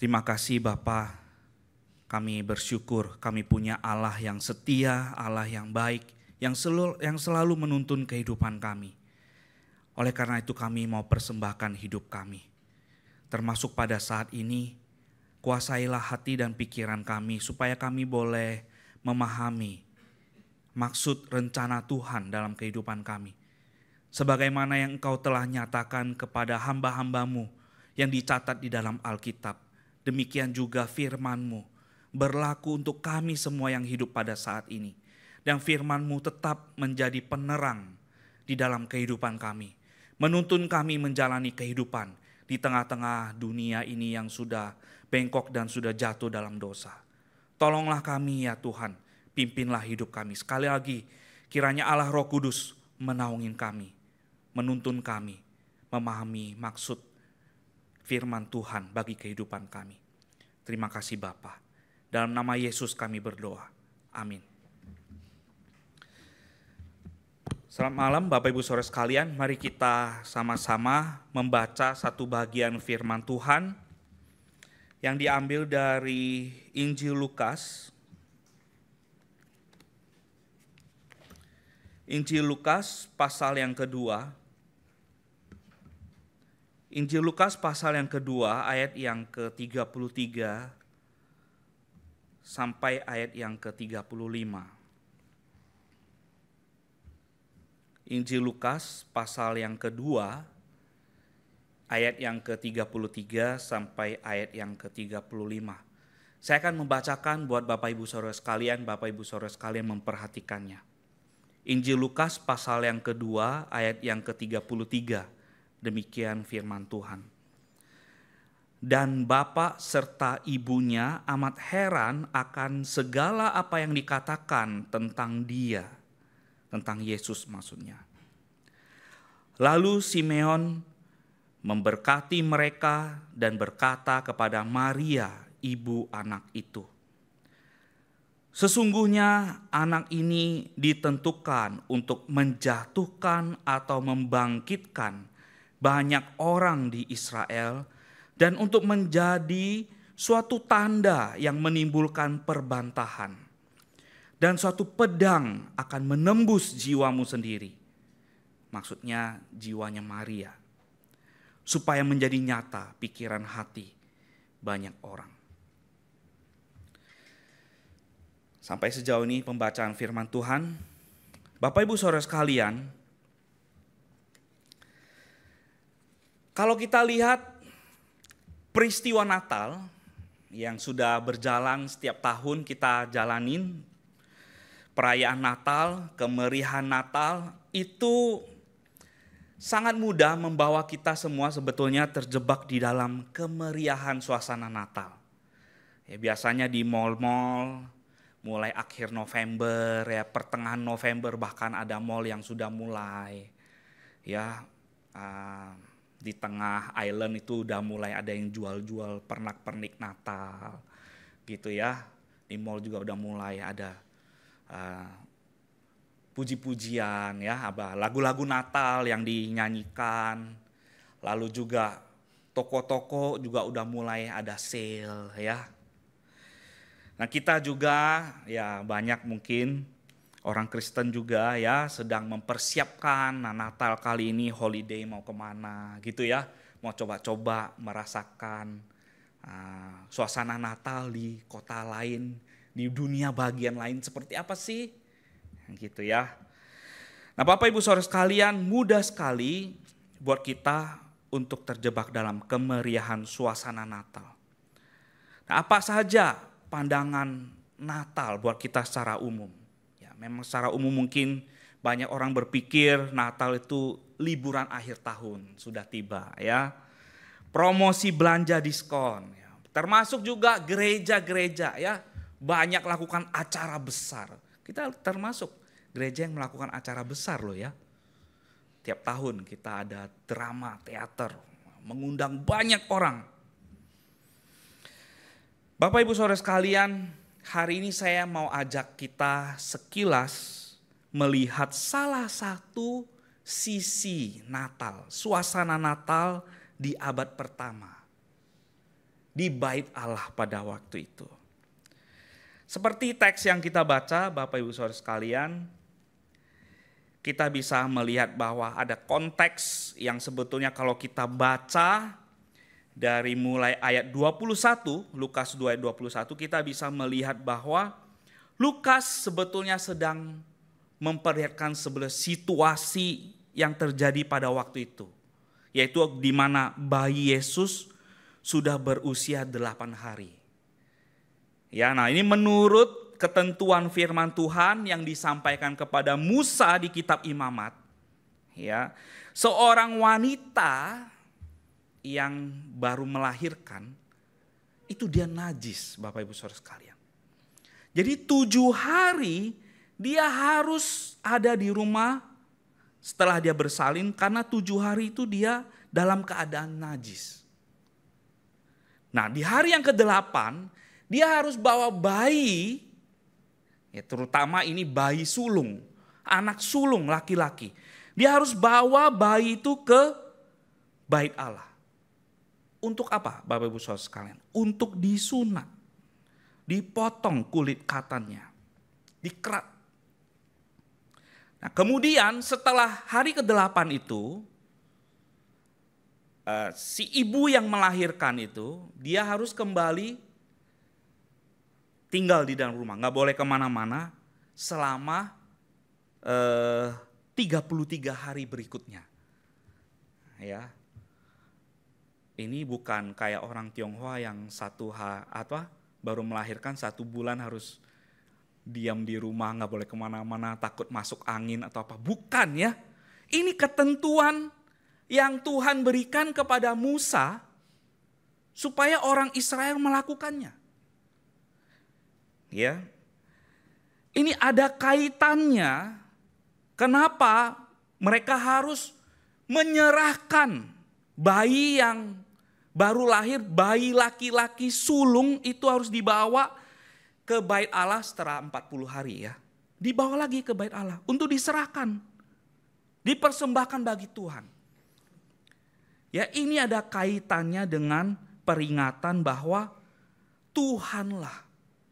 Terima kasih Bapa, kami bersyukur kami punya Allah yang setia, Allah yang baik, yang selalu menuntun kehidupan kami. Oleh karena itu kami mau persembahkan hidup kami. Termasuk pada saat ini, kuasailah hati dan pikiran kami supaya kami boleh memahami maksud rencana Tuhan dalam kehidupan kami. Sebagaimana yang Engkau telah nyatakan kepada hamba-hambamu yang dicatat di dalam Alkitab. Demikian juga firman-Mu berlaku untuk kami semua yang hidup pada saat ini. Dan firman-Mu tetap menjadi penerang di dalam kehidupan kami. Menuntun kami menjalani kehidupan di tengah-tengah dunia ini yang sudah bengkok dan sudah jatuh dalam dosa. Tolonglah kami ya Tuhan, pimpinlah hidup kami. Sekali lagi, kiranya Allah Roh Kudus menaungin kami, menuntun kami, memahami maksud firman Tuhan bagi kehidupan kami. Terima kasih Bapa. Dalam nama Yesus kami berdoa. Amin. Selamat malam Bapak Ibu Saudara sekalian. Mari kita sama-sama membaca satu bagian firman Tuhan yang diambil dari Injil Lukas. Injil Lukas pasal yang kedua. Injil Lukas pasal yang kedua ayat yang ke-33 sampai ayat yang ke-35. Injil Lukas pasal yang kedua ayat yang ke-33 sampai ayat yang ke-35. Saya akan membacakan buat Bapak Ibu Saudara sekalian, Bapak Ibu Saudara sekalian memperhatikannya. Injil Lukas pasal yang kedua ayat yang ke-33. Demikian firman Tuhan. Dan bapak serta ibunya amat heran akan segala apa yang dikatakan tentang dia. Tentang Yesus maksudnya. Lalu Simeon memberkati mereka dan berkata kepada Maria, ibu anak itu. Sesungguhnya anak ini ditentukan untuk menjatuhkan atau membangkitkan banyak orang di Israel dan untuk menjadi suatu tanda yang menimbulkan perbantahan. Dan suatu pedang akan menembus jiwamu sendiri. Maksudnya jiwanya Maria. Supaya menjadi nyata pikiran hati banyak orang. Sampai sejauh ini pembacaan firman Tuhan. Bapak Ibu Saudara sekalian, kalau kita lihat peristiwa Natal yang sudah berjalan setiap tahun kita jalanin, perayaan Natal, kemeriahan Natal, itu sangat mudah membawa kita semua sebetulnya terjebak di dalam kemeriahan suasana Natal. Ya, biasanya di mal-mal, mulai akhir November, ya pertengahan November bahkan ada mal yang sudah mulai, ya. Di tengah island itu udah mulai ada yang jual-jual pernak-pernik Natal gitu ya. Di mall juga udah mulai ada puji-pujian ya, lagu-lagu Natal yang dinyanyikan. Lalu juga toko-toko juga udah mulai ada sale ya. Nah kita juga ya banyak mungkin orang Kristen juga ya sedang mempersiapkan Natal kali ini holiday mau kemana gitu ya. Mau coba-coba merasakan suasana Natal di kota lain, di dunia bagian lain seperti apa sih? Gitu ya. Nah Bapak Ibu Saudara sekalian, mudah sekali buat kita untuk terjebak dalam kemeriahan suasana Natal. Nah apa saja pandangan Natal buat kita secara umum? Memang secara umum mungkin banyak orang berpikir Natal itu liburan akhir tahun sudah tiba ya. Promosi belanja diskon ya. Termasuk juga gereja-gereja ya. Banyak lakukan acara besar. Kita termasuk gereja yang melakukan acara besar loh ya. Tiap tahun kita ada drama, teater, mengundang banyak orang. Bapak Ibu Saudara sekalian, hari ini saya mau ajak kita sekilas melihat salah satu sisi Natal, suasana Natal di abad pertama. di bait Allah pada waktu itu. Seperti teks yang kita baca, Bapak Ibu Saudara sekalian, kita bisa melihat bahwa ada konteks yang sebetulnya kalau kita baca dari mulai ayat 21, Lukas 2 ayat 21, kita bisa melihat bahwa Lukas sebetulnya sedang memperlihatkan sebuah situasi yang terjadi pada waktu itu. Yaitu di mana bayi Yesus sudah berusia 8 hari. Ya, nah ini menurut ketentuan firman Tuhan yang disampaikan kepada Musa di kitab Imamat. Ya, seorang wanita yang baru melahirkan itu dia najis, Bapak Ibu Saudara sekalian. Jadi 7 hari dia harus ada di rumah setelah dia bersalin, karena 7 hari itu dia dalam keadaan najis. Nah, di hari yang ke-8 dia harus bawa bayi, ya terutama ini bayi sulung, anak sulung laki-laki. Dia harus bawa bayi itu ke bait Allah. Untuk apa, Bapak Ibu Saudara sekalian? Untuk disunat, dipotong kulit katannya, dikerat. Nah, kemudian setelah hari ke-8 itu, si ibu yang melahirkan itu, dia harus kembali tinggal di dalam rumah. Nggak boleh kemana-mana selama 33 hari berikutnya. Ya, ini bukan kayak orang Tionghoa yang baru melahirkan 1 bulan harus diam di rumah, nggak boleh kemana-mana, takut masuk angin atau apa. Bukan ya. Ini ketentuan yang Tuhan berikan kepada Musa supaya orang Israel melakukannya. Ya. Ini ada kaitannya kenapa mereka harus menyerahkan bayi yang baru lahir, bayi laki-laki sulung itu harus dibawa ke bait Allah setelah 40 hari ya. Dibawa lagi ke bait Allah untuk diserahkan. Dipersembahkan bagi Tuhan. Ya, ini ada kaitannya dengan peringatan bahwa Tuhanlah,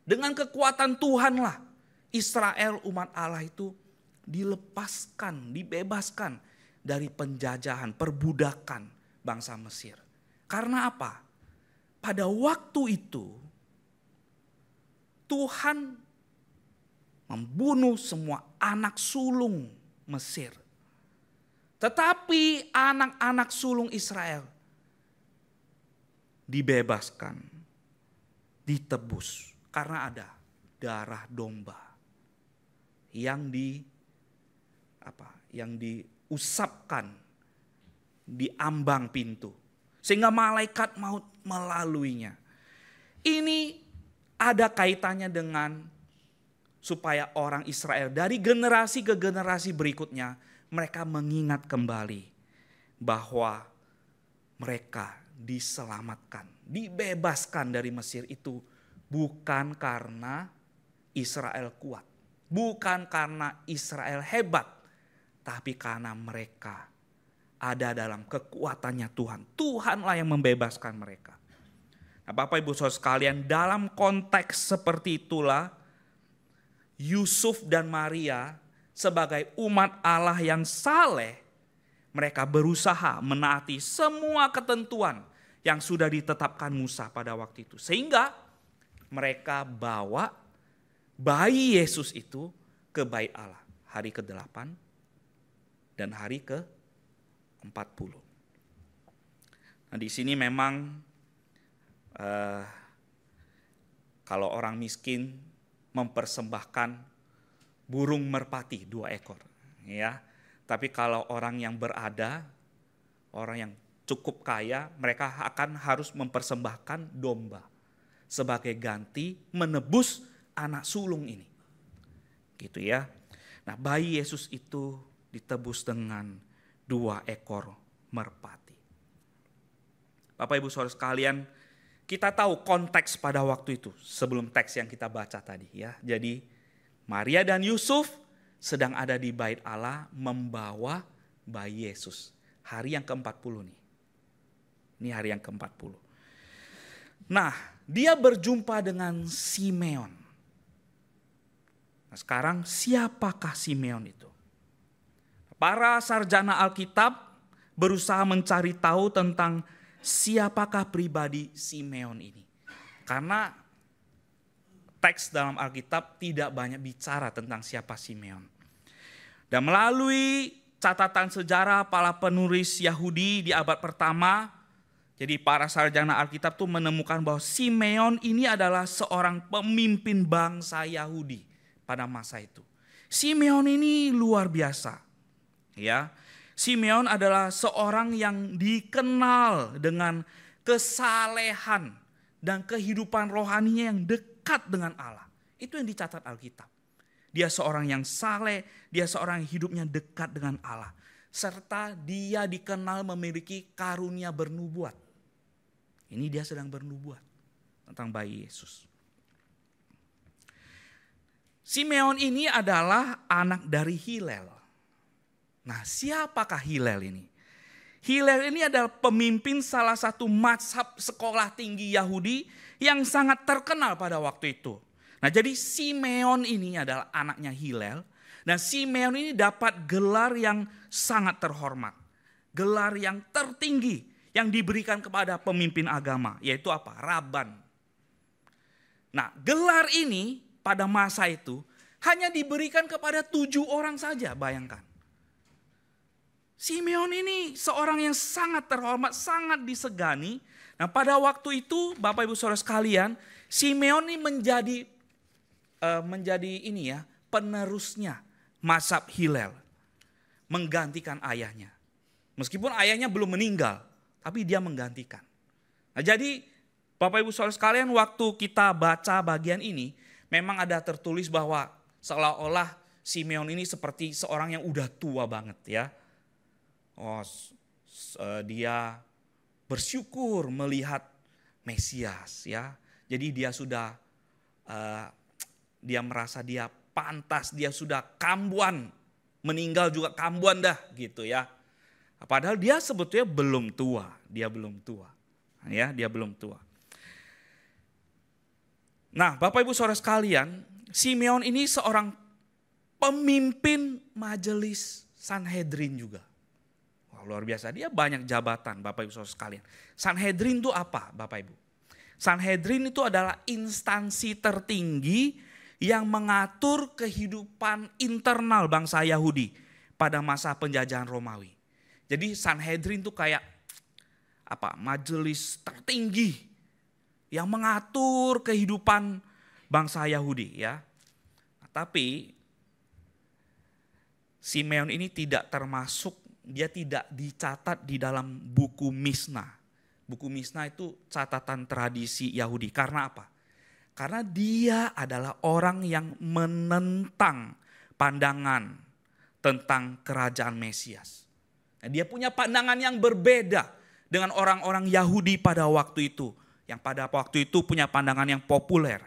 dengan kekuatan Tuhanlah Israel umat Allah itu dilepaskan, dibebaskan dari penjajahan, perbudakan bangsa Mesir. Karena apa? Pada waktu itu Tuhan membunuh semua anak sulung Mesir. Tetapi anak-anak sulung Israel dibebaskan, ditebus karena ada darah domba yang diusapkan di ambang pintu sehingga malaikat maut melaluinya. Ini ada kaitannya dengan supaya orang Israel dari generasi ke generasi berikutnya mereka mengingat kembali bahwa mereka diselamatkan, dibebaskan dari Mesir itu bukan karena Israel kuat, bukan karena Israel hebat, tapi karena mereka ada dalam kekuatannya Tuhan. Tuhanlah yang membebaskan mereka. Nah, Bapak Ibu Saudara sekalian, dalam konteks seperti itulah Yusuf dan Maria sebagai umat Allah yang saleh, mereka berusaha menaati semua ketentuan yang sudah ditetapkan Musa pada waktu itu. Sehingga mereka bawa bayi Yesus itu ke bait Allah hari ke-8 dan hari ke-40. Nah, di sini memang kalau orang miskin mempersembahkan burung merpati 2 ekor, ya. Tapi kalau orang yang berada, orang yang cukup kaya, mereka harus mempersembahkan domba sebagai ganti menebus anak sulung ini. Gitu ya. Nah, bayi Yesus itu ditebus dengan 2 ekor merpati. Bapak Ibu Saudara sekalian, kita tahu konteks pada waktu itu sebelum teks yang kita baca tadi ya. Jadi Maria dan Yusuf sedang ada di bait Allah membawa bayi Yesus. Hari yang ke-40 nih. Ini hari yang ke-40. Nah, dia berjumpa dengan Simeon. Nah, sekarang siapakah Simeon itu? Para sarjana Alkitab berusaha mencari tahu tentang siapakah pribadi Simeon ini. Karena teks dalam Alkitab tidak banyak bicara tentang siapa Simeon. Dan melalui catatan sejarah para penulis Yahudi di abad pertama, jadi para sarjana Alkitab tuh menemukan bahwa Simeon ini adalah seorang pemimpin bangsa Yahudi pada masa itu. Simeon ini luar biasa. Ya, Simeon adalah seorang yang dikenal dengan kesalehan dan kehidupan rohaninya yang dekat dengan Allah. Itu yang dicatat Alkitab. Dia seorang yang saleh, dia seorang yang hidupnya dekat dengan Allah. Serta dia dikenal memiliki karunia bernubuat. Ini dia sedang bernubuat tentang bayi Yesus. Simeon ini adalah anak dari Hilel. Nah, siapakah Hilel ini? Hilel ini adalah pemimpin salah satu mazhab sekolah tinggi Yahudi yang sangat terkenal pada waktu itu. Nah, jadi Simeon ini adalah anaknya Hilel. Dan Simeon ini dapat gelar yang sangat terhormat. Gelar yang tertinggi yang diberikan kepada pemimpin agama. Yaitu apa? Raban. Nah, gelar ini pada masa itu hanya diberikan kepada 7 orang saja, bayangkan. Simeon ini seorang yang sangat terhormat, sangat disegani. Nah, pada waktu itu Bapak Ibu Saudara sekalian, Simeon ini menjadi penerusnya mazhab Hilel, menggantikan ayahnya. Meskipun ayahnya belum meninggal, tapi dia menggantikan. Nah, jadi Bapak Ibu Saudara sekalian, waktu kita baca bagian ini, memang ada tertulis bahwa seolah-olah Simeon ini seperti seorang yang udah tua banget ya. Dia bersyukur melihat Mesias ya. Jadi dia sudah dia merasa dia pantas, dia sudah kambuan, meninggal juga kambuan dah gitu ya. Padahal dia sebetulnya belum tua, dia belum tua. Ya, dia belum tua. Nah, Bapak Ibu Saudara sekalian, Simeon ini seorang pemimpin majelis Sanhedrin juga. Wah, luar biasa, dia banyak jabatan Bapak Ibu Saudara sekalian. Sanhedrin itu apa Bapak Ibu? Sanhedrin itu adalah instansi tertinggi yang mengatur kehidupan internal bangsa Yahudi pada masa penjajahan Romawi. Jadi Sanhedrin itu kayak majelis tertinggi yang mengatur kehidupan bangsa Yahudi ya. Nah, tapi Simeon ini tidak termasuk, dia tidak dicatat di dalam buku Misna. Buku Misna itu catatan tradisi Yahudi. Karena apa? Karena dia adalah orang yang menentang pandangan tentang kerajaan Mesias. Nah, dia punya pandangan yang berbeda dengan orang-orang Yahudi pada waktu itu. Yang pada waktu itu punya pandangan yang populer.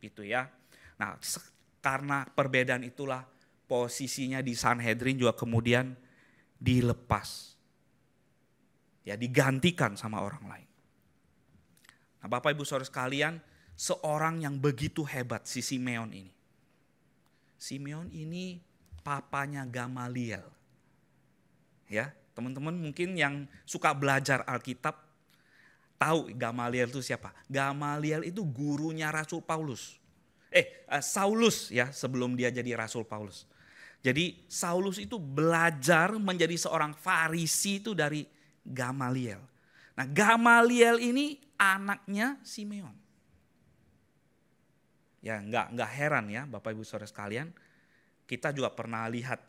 Gitu ya. Nah, karena perbedaan itulah posisinya di Sanhedrin juga kemudian dilepas. Ya, digantikan sama orang lain. Nah, Bapak Ibu Saudara sekalian, seorang yang begitu hebat si Simeon ini. Simeon ini papanya Gamaliel. Ya, teman-teman mungkin yang suka belajar Alkitab tahu Gamaliel itu siapa? Gamaliel itu gurunya Rasul Paulus. Saulus ya, sebelum dia jadi Rasul Paulus. Jadi Saulus itu belajar menjadi seorang Farisi itu dari Gamaliel. Nah, Gamaliel ini anaknya Simeon. Ya, enggak heran ya Bapak Ibu Saudara sekalian. Kita juga pernah lihat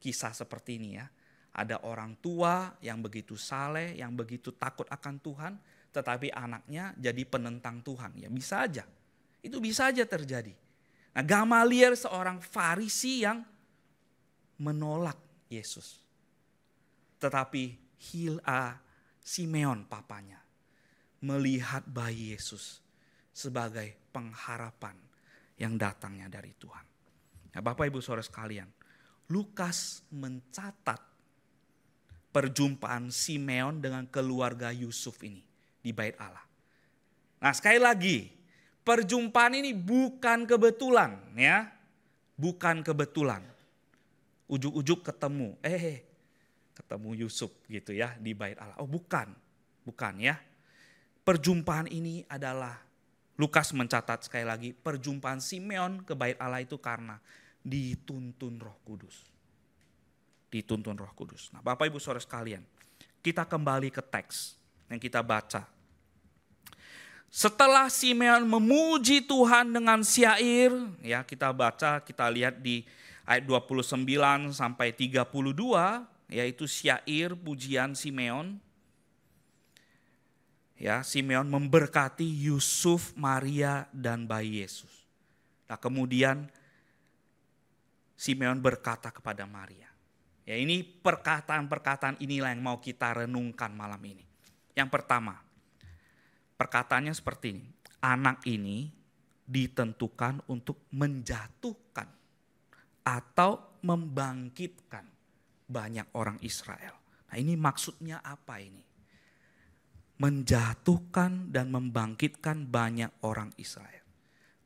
kisah seperti ini ya. Ada orang tua yang begitu saleh, yang begitu takut akan Tuhan, tetapi anaknya jadi penentang Tuhan. Ya bisa aja, itu bisa aja terjadi. Nah, Gamaliel seorang Farisi yang menolak Yesus. Tetapi Simeon papanya melihat bayi Yesus sebagai pengharapan yang datangnya dari Tuhan. Nah, Bapak Ibu Saudara sekalian, Lukas mencatat perjumpaan Simeon dengan keluarga Yusuf ini di Bait Allah. Nah, sekali lagi, perjumpaan ini bukan kebetulan, ya. Bukan kebetulan. Ujuk-ujuk ketemu, ketemu Yusuf gitu ya di bait Allah. Oh, bukan ya. Perjumpaan ini adalah, Lukas mencatat sekali lagi, perjumpaan Simeon ke bait Allah itu karena dituntun Roh Kudus. Dituntun Roh Kudus. Nah, Bapak Ibu Saudara sekalian, kita kembali ke teks yang kita baca. Setelah Simeon memuji Tuhan dengan syair, ya kita baca, kita lihat di ayat 29 sampai 32, yaitu syair pujian Simeon. Ya, Simeon memberkati Yusuf, Maria dan bayi Yesus. Nah, kemudian Simeon berkata kepada Maria. Ya, ini perkataan-perkataan inilah yang mau kita renungkan malam ini. Yang pertama, perkataannya seperti ini. Anak ini ditentukan untuk menjatuhkan atau membangkitkan banyak orang Israel. Nah, ini maksudnya apa ini? Menjatuhkan dan membangkitkan banyak orang Israel.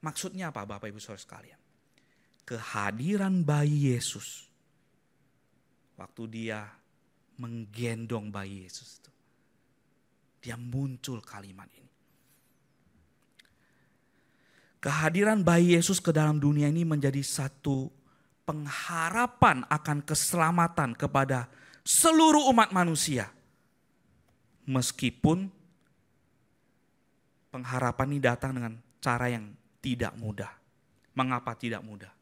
Maksudnya apa Bapak Ibu Saudara sekalian? Kehadiran bayi Yesus. Waktu dia menggendong bayi Yesus itu, dia muncul kalimat ini. Kehadiran bayi Yesus ke dalam dunia ini menjadi satu pengharapan akan keselamatan kepada seluruh umat manusia. Meskipun pengharapan ini datang dengan cara yang tidak mudah. Mengapa tidak mudah?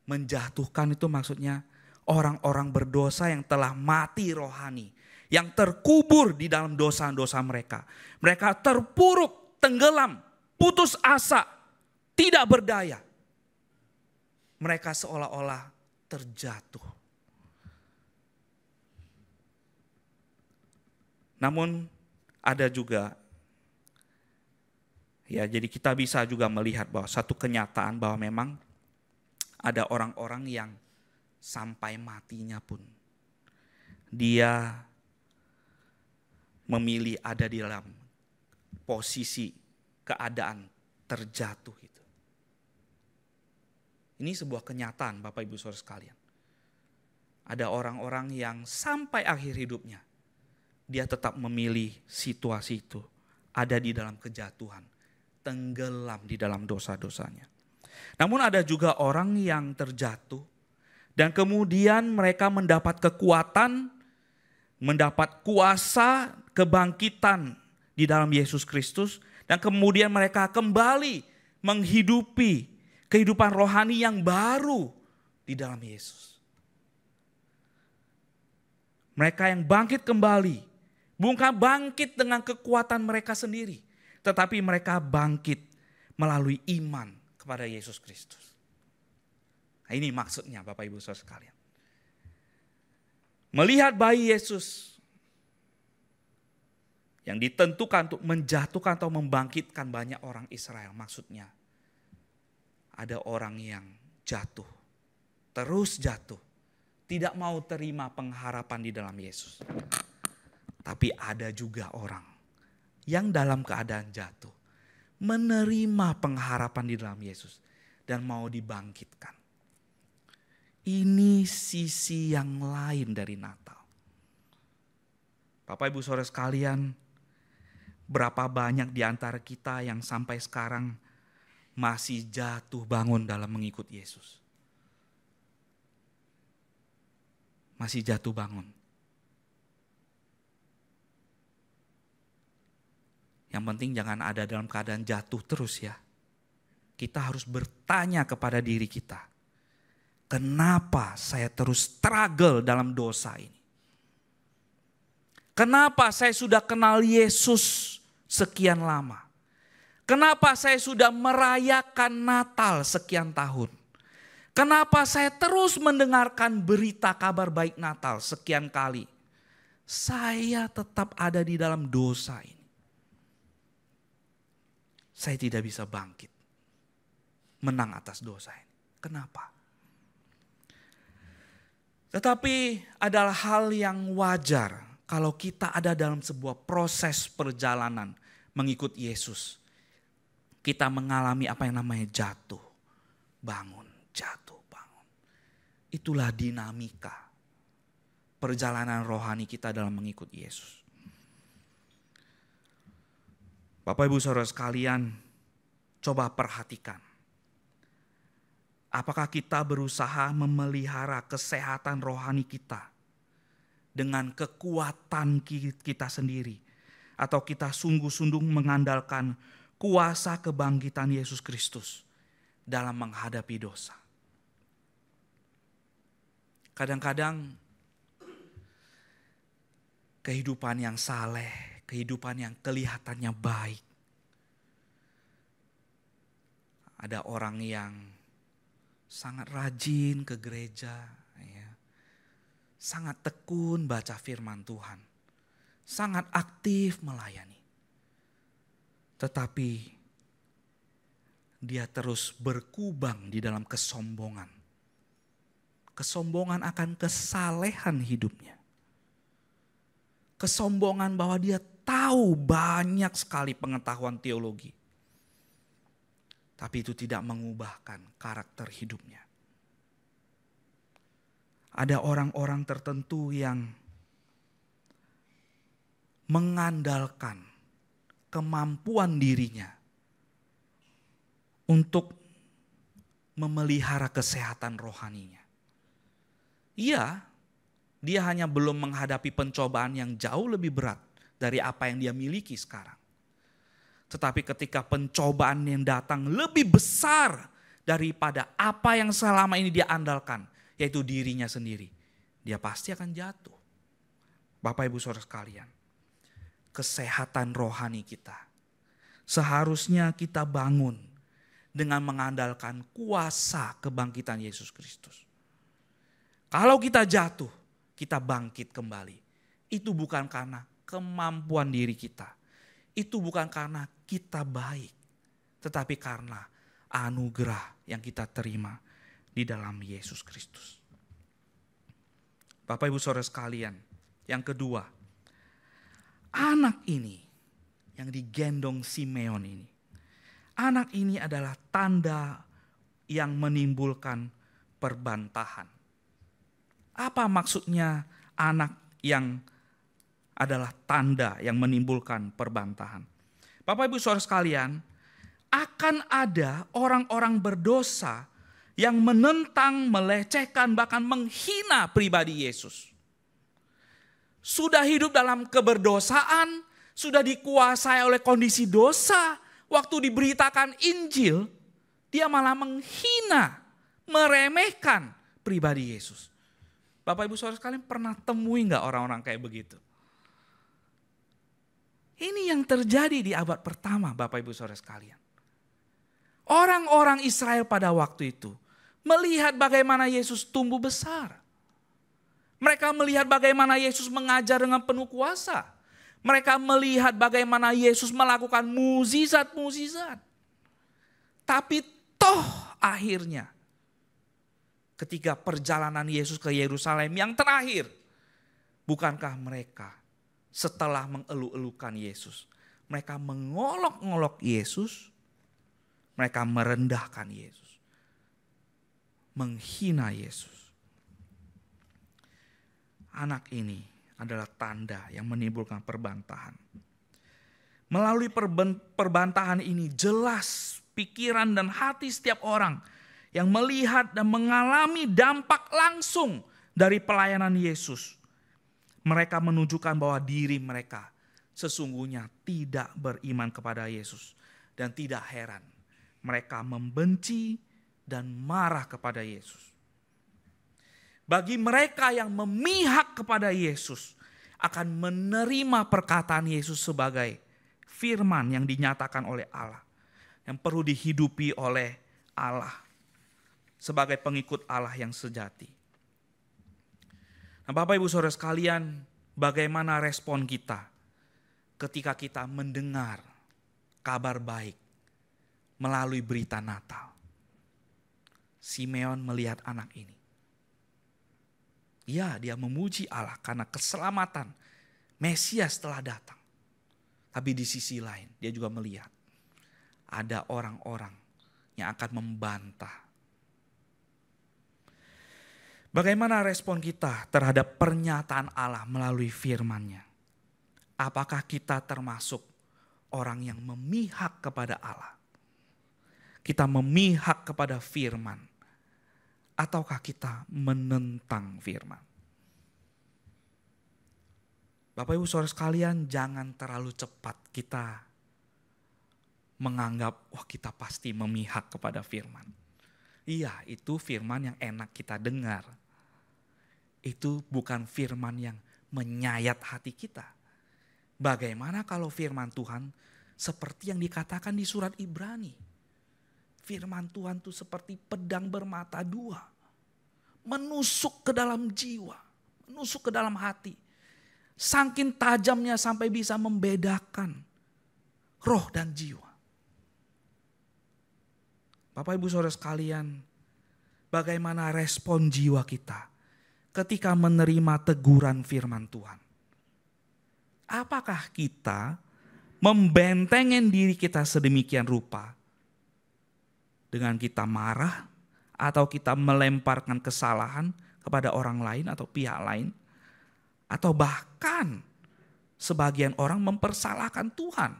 Menjatuhkan itu maksudnya orang-orang berdosa yang telah mati rohani, yang terkubur di dalam dosa-dosa mereka. Mereka terpuruk, tenggelam, putus asa, tidak berdaya. Mereka seolah-olah terjatuh. Namun ada juga, ya jadi kita bisa juga melihat bahwa satu kenyataan bahwa memang ada orang-orang yang sampai matinya pun dia memilih ada di dalam posisi keadaan terjatuh itu. Ini sebuah kenyataan Bapak Ibu Saudara sekalian. Ada orang-orang yang sampai akhir hidupnya dia tetap memilih situasi itu, ada di dalam kejatuhan, tenggelam di dalam dosa-dosanya. Namun ada juga orang yang terjatuh dan kemudian mereka mendapat kekuatan, mendapat kuasa kebangkitan di dalam Yesus Kristus, dan kemudian mereka kembali menghidupi kehidupan rohani yang baru di dalam Yesus. Mereka yang bangkit kembali, bukan bangkit dengan kekuatan mereka sendiri, tetapi mereka bangkit melalui iman kepada Yesus Kristus. Nah, ini maksudnya Bapak Ibu Saudara sekalian. Melihat bayi Yesus yang ditentukan untuk menjatuhkan atau membangkitkan banyak orang Israel. Maksudnya ada orang yang jatuh, terus jatuh, tidak mau terima pengharapan di dalam Yesus. Tapi ada juga orang yang dalam keadaan jatuh, menerima pengharapan di dalam Yesus dan mau dibangkitkan. Ini sisi yang lain dari Natal. Bapak Ibu Saudara sekalian, berapa banyak di antara kita yang sampai sekarang masih jatuh bangun dalam mengikut Yesus. Masih jatuh bangun. Yang penting jangan ada dalam keadaan jatuh terus ya. Kita harus bertanya kepada diri kita. Kenapa saya terus struggle dalam dosa ini? Kenapa saya sudah kenal Yesus sekian lama? Kenapa saya sudah merayakan Natal sekian tahun? Kenapa saya terus mendengarkan berita kabar baik Natal sekian kali? Saya tetap ada di dalam dosa ini. Saya tidak bisa bangkit, menang atas dosa ini. Kenapa? Tetapi adalah hal yang wajar kalau kita ada dalam sebuah proses perjalanan mengikut Yesus, kita mengalami apa yang namanya jatuh, bangun, jatuh, bangun. Itulah dinamika perjalanan rohani kita dalam mengikut Yesus. Bapak Ibu Saudara sekalian, coba perhatikan. Apakah kita berusaha memelihara kesehatan rohani kita dengan kekuatan kita sendiri? Atau kita sungguh-sungguh mengandalkan kuasa kebangkitan Yesus Kristus dalam menghadapi dosa? Kadang-kadang kehidupan yang saleh, kehidupan yang kelihatannya baik. Ada orang yang sangat rajin ke gereja, ya. Sangat tekun baca firman Tuhan, sangat aktif melayani. Tetapi dia terus berkubang di dalam kesombongan. Kesombongan akan kesalehan hidupnya. Kesombongan bahwa dia tahu banyak sekali pengetahuan teologi. Tapi itu tidak mengubahkan karakter hidupnya. Ada orang-orang tertentu yang mengandalkan kemampuan dirinya untuk memelihara kesehatan rohaninya. Iya, dia hanya belum menghadapi pencobaan yang jauh lebih berat dari apa yang dia miliki sekarang. Tetapi ketika pencobaan yang datang lebih besar daripada apa yang selama ini dia andalkan, yaitu dirinya sendiri, dia pasti akan jatuh. Bapak Ibu Saudara sekalian, kesehatan rohani kita seharusnya kita bangun dengan mengandalkan kuasa kebangkitan Yesus Kristus. Kalau kita jatuh, kita bangkit kembali. Itu bukan karena kemampuan diri kita. Itu bukan karena kita baik. Tetapi karena anugerah yang kita terima di dalam Yesus Kristus. Bapak Ibu Saudara sekalian, yang kedua, anak ini yang digendong Simeon ini. Anak ini adalah tanda yang menimbulkan perbantahan. Apa maksudnya anak yang adalah tanda yang menimbulkan perbantahan? Bapak Ibu Saudara sekalian, akan ada orang-orang berdosa yang menentang, melecehkan, bahkan menghina pribadi Yesus. Sudah hidup dalam keberdosaan, sudah dikuasai oleh kondisi dosa. Waktu diberitakan Injil, dia malah menghina, meremehkan pribadi Yesus. Bapak Ibu Saudara sekalian pernah temui gak orang-orang kayak begitu? Ini yang terjadi di abad pertama Bapak Ibu Saudara sekalian. Orang-orang Israel pada waktu itu melihat bagaimana Yesus tumbuh besar. Mereka melihat bagaimana Yesus mengajar dengan penuh kuasa. Mereka melihat bagaimana Yesus melakukan mukjizat-mukjizat. Tapi toh akhirnya ketika perjalanan Yesus ke Yerusalem yang terakhir, bukankah mereka setelah mengeluh-elukan Yesus, mereka mengolok-ngolok Yesus, mereka merendahkan Yesus, menghina Yesus. Anak ini adalah tanda yang menimbulkan perbantahan. Melalui perbantahan ini jelas pikiran dan hati setiap orang yang melihat dan mengalami dampak langsung dari pelayanan Yesus. Mereka menunjukkan bahwa diri mereka sesungguhnya tidak beriman kepada Yesus. Dan tidak heran, mereka membenci dan marah kepada Yesus. Bagi mereka yang memihak kepada Yesus, akan menerima perkataan Yesus sebagai firman yang dinyatakan oleh Allah. Yang perlu dihidupi oleh Allah. Sebagai pengikut Allah yang sejati. Nah, Bapak Ibu Saudara sekalian, bagaimana respon kita ketika kita mendengar kabar baik melalui berita Natal? Simeon melihat anak ini. Ya, dia memuji Allah karena keselamatan Mesias telah datang. Tapi di sisi lain dia juga melihat ada orang-orang yang akan membantah. Bagaimana respon kita terhadap pernyataan Allah melalui firman-Nya? Apakah kita termasuk orang yang memihak kepada Allah? Kita memihak kepada firman? Ataukah kita menentang firman? Bapak Ibu Saudara sekalian, jangan terlalu cepat kita menganggap, wah kita pasti memihak kepada firman. Iya, itu firman yang enak kita dengar. Itu bukan firman yang menyayat hati kita. Bagaimana kalau firman Tuhan seperti yang dikatakan di surat Ibrani? Firman Tuhan itu seperti pedang bermata dua. Menusuk ke dalam jiwa, menusuk ke dalam hati. Saking tajamnya sampai bisa membedakan roh dan jiwa. Bapak Ibu Saudara sekalian, bagaimana respon jiwa kita ketika menerima teguran firman Tuhan? Apakah kita membentengin diri kita sedemikian rupa dengan kita marah atau kita melemparkan kesalahan kepada orang lain atau pihak lain? Atau bahkan sebagian orang mempersalahkan Tuhan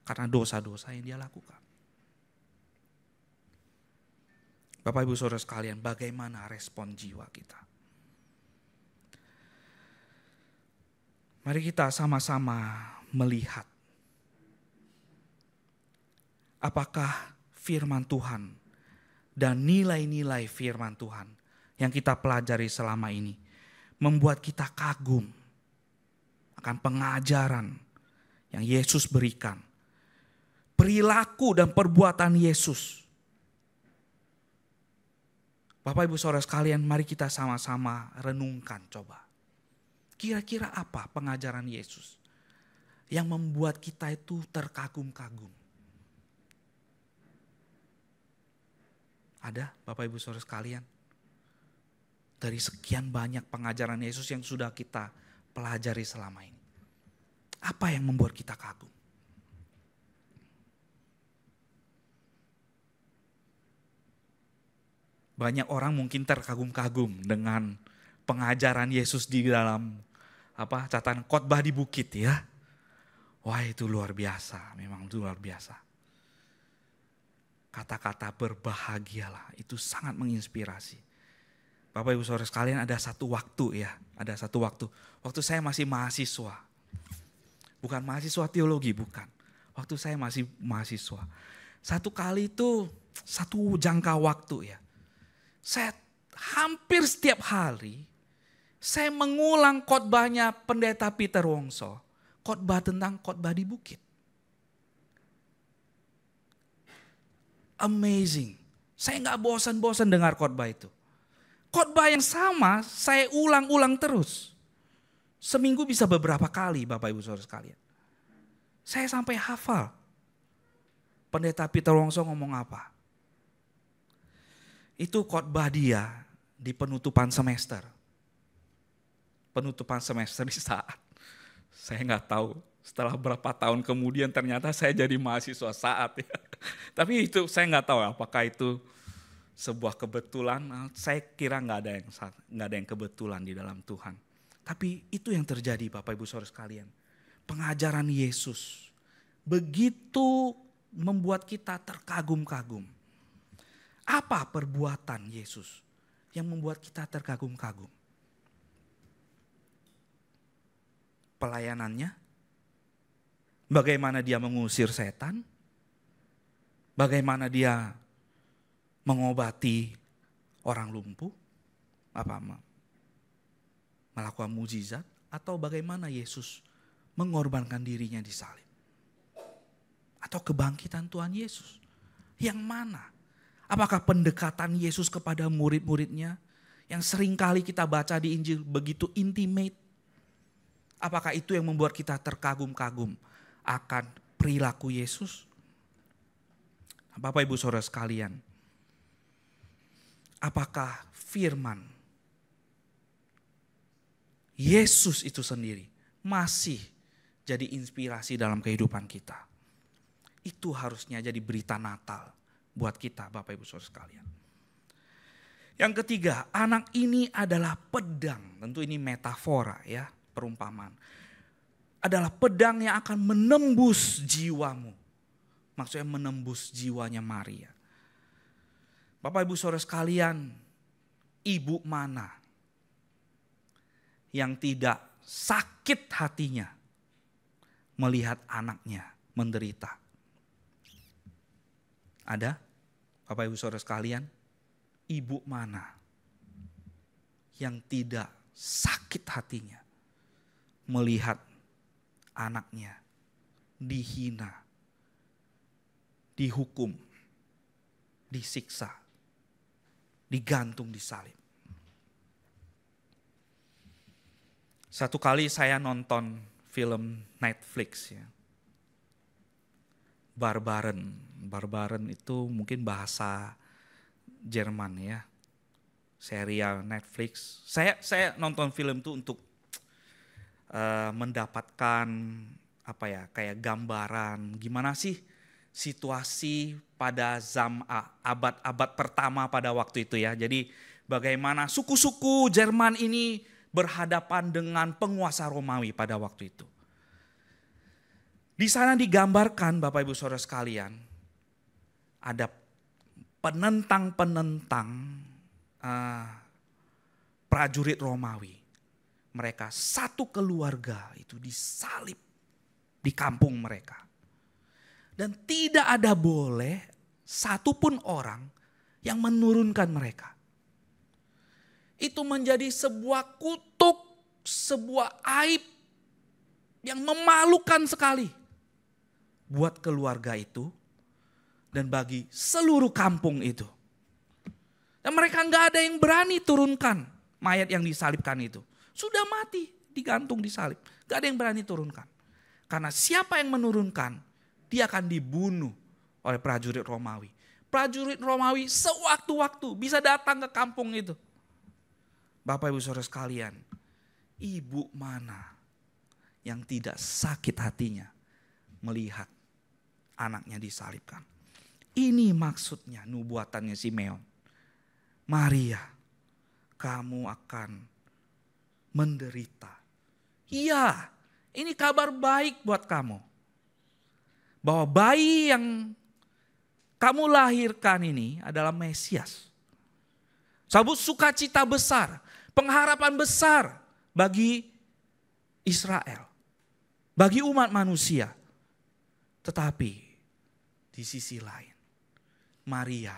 karena dosa-dosa yang dia lakukan. Bapak Ibu Saudara sekalian, bagaimana respon jiwa kita? Mari kita sama-sama melihat apakah firman Tuhan dan nilai-nilai firman Tuhan yang kita pelajari selama ini membuat kita kagum akan pengajaran yang Yesus berikan. Perilaku dan perbuatan Yesus. Bapak Ibu Saudara sekalian, mari kita sama-sama renungkan coba. Kira-kira apa pengajaran Yesus yang membuat kita itu terkagum-kagum? Ada Bapak Ibu Saudara sekalian? Dari sekian banyak pengajaran Yesus yang sudah kita pelajari selama ini. Apa yang membuat kita kagum? Banyak orang mungkin terkagum-kagum dengan pengajaran Yesus di dalam catatan khotbah di bukit ya. Wah itu luar biasa, memang itu luar biasa. Kata-kata berbahagialah itu sangat menginspirasi. Bapak Ibu Saudara sekalian, ada satu waktu ya, waktu saya masih mahasiswa. Bukan mahasiswa teologi, bukan. Waktu saya masih mahasiswa. Satu kali itu, satu jangka waktu ya. Saya hampir setiap hari, saya mengulang khotbahnya Pendeta Peter Wongso. Khotbah tentang khotbah di bukit. Amazing. Saya gak bosan-bosan dengar khotbah itu. Khotbah yang sama saya ulang-ulang terus. Seminggu bisa beberapa kali Bapak Ibu Saudara sekalian. Saya sampai hafal. Pendeta Peter Wongso ngomong apa? Itu khotbah dia di penutupan semester. Penutupan semester di saat saya nggak tahu setelah berapa tahun kemudian ternyata saya jadi mahasiswa saat ya. Tapi itu saya nggak tahu apakah itu sebuah kebetulan. Saya kira nggak ada yang kebetulan di dalam Tuhan. Tapi itu yang terjadi Bapak Ibu Saudara sekalian. Pengajaran Yesus begitu membuat kita terkagum-kagum. Apa perbuatan Yesus yang membuat kita terkagum-kagum? Pelayanannya, bagaimana dia mengusir setan, bagaimana dia mengobati orang lumpuh, melakukan mukjizat, atau bagaimana Yesus mengorbankan dirinya di salib. Atau kebangkitan Tuhan Yesus. Yang mana? Apakah pendekatan Yesus kepada murid-muridnya yang seringkali kita baca di Injil begitu intimate? Apakah itu yang membuat kita terkagum-kagum akan perilaku Yesus? Bapak Ibu Saudara sekalian, apakah firman Yesus itu sendiri masih jadi inspirasi dalam kehidupan kita. Itu harusnya jadi berita Natal buat kita, Bapak Ibu Saudara sekalian. Yang ketiga, anak ini adalah pedang. Tentu ini metafora ya, perumpamaan. Adalah pedang yang akan menembus jiwamu. Maksudnya menembus jiwanya Maria. Bapak Ibu Saudara sekalian, ibu mana yang tidak sakit hatinya melihat anaknya menderita? Ada? Bapak Ibu Saudara sekalian, ibu mana yang tidak sakit hatinya melihat anaknya dihina, dihukum, disiksa, digantung di salib? Satu kali saya nonton film Netflix ya, Barbaren. Barbaren itu mungkin bahasa Jerman ya, serial Netflix. Saya nonton film itu untuk mendapatkan apa ya, kayak gambaran gimana sih situasi pada abad-abad pertama pada waktu itu ya. Jadi bagaimana suku-suku Jerman ini berhadapan dengan penguasa Romawi pada waktu itu. Di sana digambarkan Bapak Ibu Saudara sekalian, ada penentang-penentang prajurit Romawi. Mereka satu keluarga itu disalib di kampung mereka. Dan tidak ada boleh satupun orang yang menurunkan mereka. Itu menjadi sebuah kutuk, sebuah aib yang memalukan sekali buat keluarga itu dan bagi seluruh kampung itu. Dan mereka nggak ada yang berani turunkan mayat yang disalibkan itu. Sudah mati, digantung di salib. Gak ada yang berani turunkan. Karena siapa yang menurunkan, dia akan dibunuh oleh prajurit Romawi. Prajurit Romawi sewaktu-waktu bisa datang ke kampung itu. Bapak Ibu Saudara sekalian, ibu mana yang tidak sakit hatinya melihat anaknya disalibkan? Ini maksudnya nubuatannya Simeon. Maria, kamu akan menderita. Iya, ini kabar baik buat kamu. Bahwa bayi yang kamu lahirkan ini adalah Mesias. Sabut sukacita besar, pengharapan besar bagi Israel, bagi umat manusia. Tetapi di sisi lain, Maria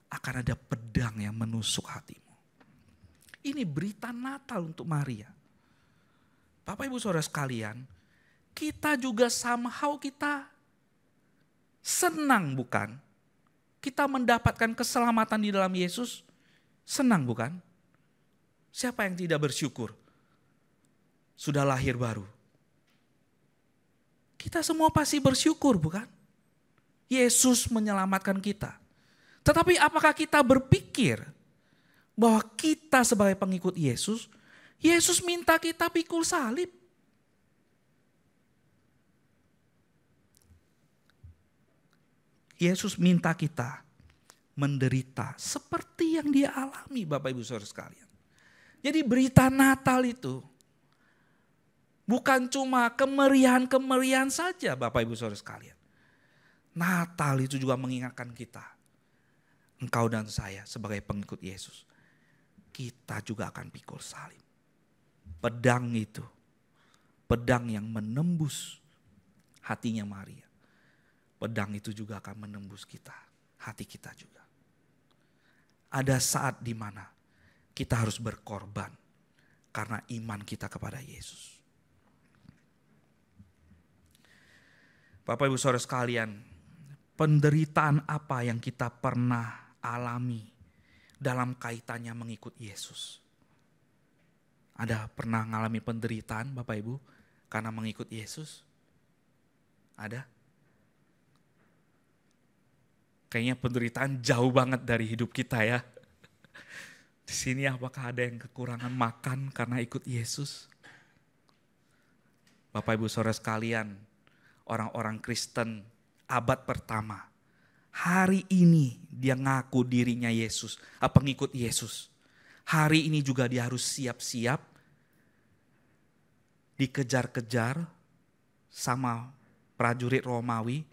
akan ada pedang yang menusuk hatimu. Ini berita Natal untuk Maria. Bapak Ibu Saudara sekalian, kita juga somehow kita senang bukan? Kita mendapatkan keselamatan di dalam Yesus, senang bukan? Siapa yang tidak bersyukur? Sudah lahir baru. Kita semua pasti bersyukur bukan? Yesus menyelamatkan kita. Tetapi apakah kita berpikir bahwa kita sebagai pengikut Yesus, Yesus minta kita pikul salib? Yesus minta kita menderita seperti yang dia alami, Bapak Ibu Saudara sekalian. Jadi berita Natal itu bukan cuma kemeriahan-kemeriahan saja, Bapak Ibu Saudara sekalian. Natal itu juga mengingatkan kita, engkau dan saya sebagai pengikut Yesus, kita juga akan pikul salib. Pedang itu, pedang yang menembus hatinya Maria. Pedang itu juga akan menembus kita, hati kita juga. Ada saat di mana kita harus berkorban karena iman kita kepada Yesus. Bapak Ibu Saudara sekalian, penderitaan apa yang kita pernah alami dalam kaitannya mengikut Yesus? Ada pernah mengalami penderitaan Bapak Ibu karena mengikut Yesus? Ada? Kayaknya penderitaan jauh banget dari hidup kita ya. Di sini apakah ada yang kekurangan makan karena ikut Yesus? Bapak Ibu Saudara sekalian, orang-orang Kristen abad pertama, hari ini dia ngaku dirinya Yesus, pengikut Yesus. Hari ini juga dia harus siap-siap dikejar-kejar sama prajurit Romawi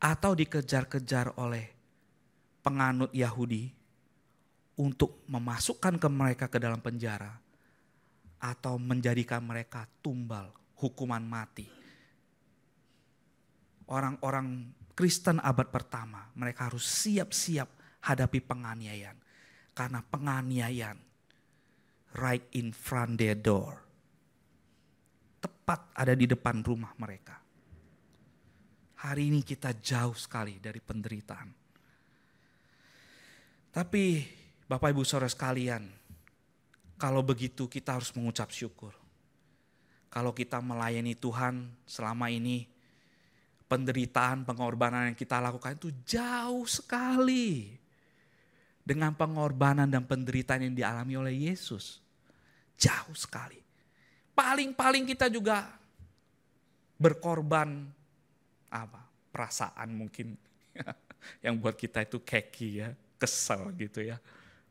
atau dikejar-kejar oleh penganut Yahudi untuk memasukkan mereka ke dalam penjara atau menjadikan mereka tumbal hukuman mati. Orang-orang Kristen abad pertama, mereka harus siap-siap hadapi penganiayaan. Karena penganiayaan right in front their door. Tepat ada di depan rumah mereka. Hari ini kita jauh sekali dari penderitaan. Tapi Bapak Ibu Saudara sekalian, kalau begitu kita harus mengucap syukur. Kalau kita melayani Tuhan selama ini, penderitaan, pengorbanan yang kita lakukan itu jauh sekali dengan pengorbanan dan penderitaan yang dialami oleh Yesus. Jauh sekali. Paling-paling kita juga berkorban perasaan mungkin yang buat kita itu keki ya, kesel gitu ya.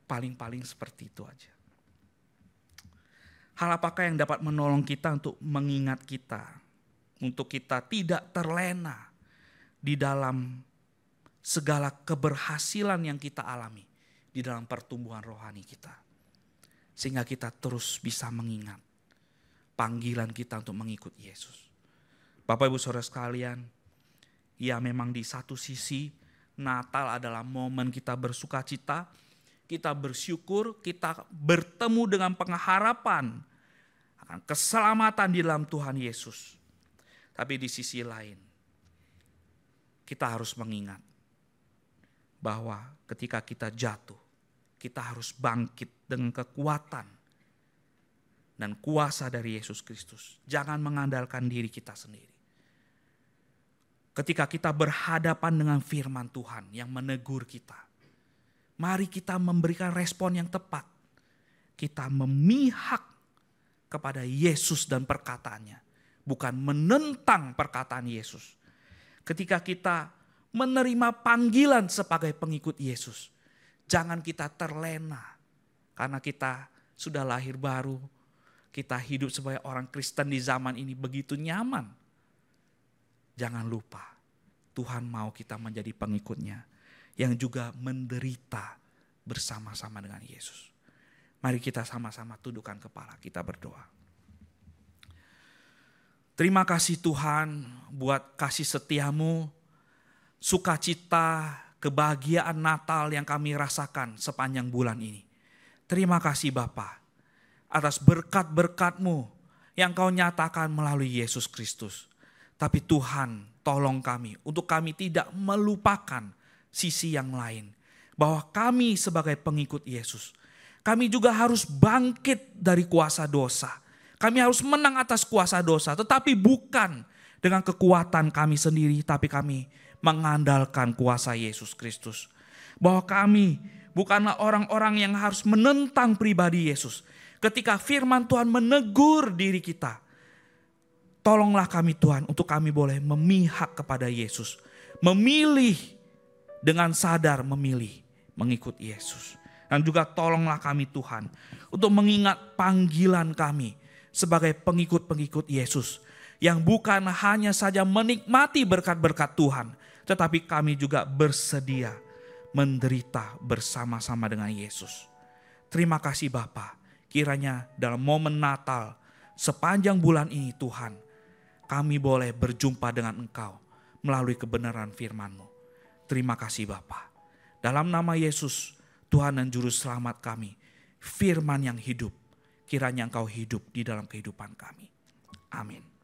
Paling-paling seperti itu aja. Hal apakah yang dapat menolong kita untuk mengingat kita, untuk kita tidak terlena di dalam segala keberhasilan yang kita alami di dalam pertumbuhan rohani kita. Sehingga kita terus bisa mengingat panggilan kita untuk mengikut Yesus. Bapak Ibu Saudara sekalian, ya memang di satu sisi Natal adalah momen kita bersukacita, kita bersyukur, kita bertemu dengan pengharapan akan keselamatan di dalam Tuhan Yesus. Tapi di sisi lain, kita harus mengingat bahwa ketika kita jatuh, kita harus bangkit dengan kekuatan dan kuasa dari Yesus Kristus. Jangan mengandalkan diri kita sendiri. Ketika kita berhadapan dengan firman Tuhan yang menegur kita, mari kita memberikan respon yang tepat. Kita memihak kepada Yesus dan perkataannya, bukan menentang perkataan Yesus. Ketika kita menerima panggilan sebagai pengikut Yesus, jangan kita terlena karena kita sudah lahir baru. Kita hidup sebagai orang Kristen di zaman ini begitu nyaman. Jangan lupa, Tuhan mau kita menjadi pengikutnya yang juga menderita bersama-sama dengan Yesus. Mari kita sama-sama tundukkan kepala, kita berdoa. Terima kasih Tuhan buat kasih setiamu, sukacita, kebahagiaan Natal yang kami rasakan sepanjang bulan ini. Terima kasih Bapa atas berkat-berkat-Mu yang Kau nyatakan melalui Yesus Kristus. Tapi Tuhan tolong kami untuk kami tidak melupakan sisi yang lain. Bahwa kami sebagai pengikut Yesus, kami juga harus bangkit dari kuasa dosa. Kami harus menang atas kuasa dosa, tetapi bukan dengan kekuatan kami sendiri, tapi kami mengandalkan kuasa Yesus Kristus. Bahwa kami bukanlah orang-orang yang harus menentang pribadi Yesus. Ketika firman Tuhan menegur diri kita, tolonglah kami Tuhan untuk kami boleh memihak kepada Yesus. Memilih dengan sadar memilih mengikut Yesus. Dan juga tolonglah kami Tuhan untuk mengingat panggilan kami sebagai pengikut-pengikut Yesus. Yang bukan hanya saja menikmati berkat-berkat Tuhan, tetapi kami juga bersedia menderita bersama-sama dengan Yesus. Terima kasih Bapa. Kiranya dalam momen Natal sepanjang bulan ini Tuhan, kami boleh berjumpa dengan Engkau melalui kebenaran firman-Mu. Terima kasih Bapa. Dalam nama Yesus, Tuhan dan Juru Selamat kami, firman yang hidup, kiranya Engkau hidup di dalam kehidupan kami. Amin.